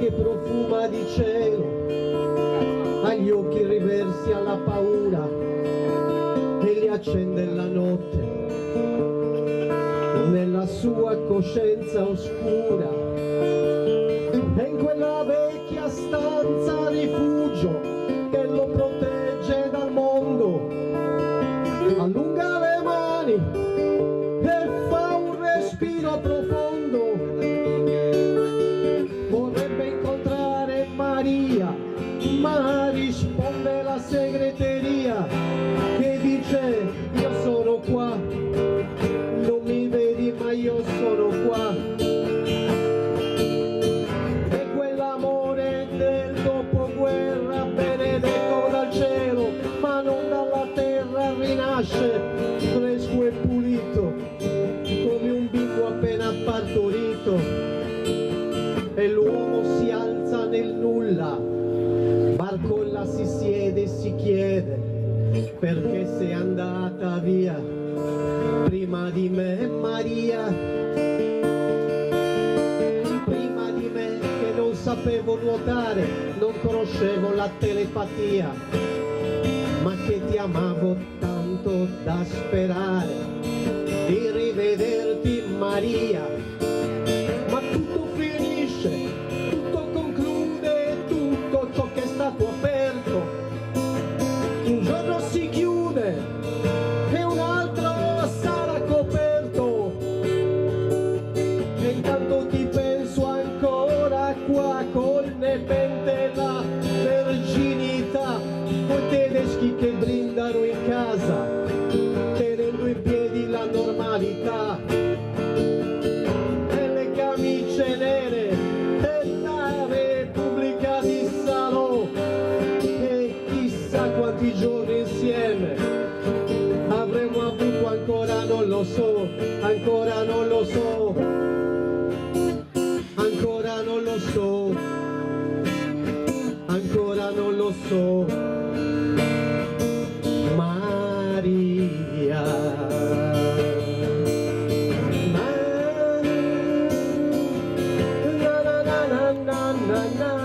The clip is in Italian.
che profuma di cielo, agli occhi riversi alla paura che li accende la notte nella sua coscienza oscura. E in quella vecchia stanza rifugio che lo protegge dal mondo, allunga le mani e fa un respiro profondo. Vorrebbe incontrare Maria, ma risponde la segreteria che dice: io sono qua, non mi vedi ma io sono qua. E quell'amore del dopoguerra, benedetto dal cielo ma non dalla terra, rinasce fresco e pulito come un bimbo appena partorito. E l'uomo si alza nel nulla, Barcolla si siede e si chiede: perché sei andata via prima di me, Maria? Prima di me che non sapevo nuotare, non conoscevo la telepatia, ma che ti amavo tanto da sperare di rivederti, Maria. Ma tutto finisce, tutto conclude, tutto ciò che è stato aperto un giorno si chiude e un altro sarà coperto. E intanto ti penso ancora qua col nepente la verginità, quei tedeschi che brindano in casa tenendo in piedi la normalità, e le camicie nere della Repubblica di Salò. E chissà quanti giorni insieme avremo avuto, ancora non lo so, ancora non lo so, ancora non lo so, ancora non lo so, Maria. Na na na na na na na.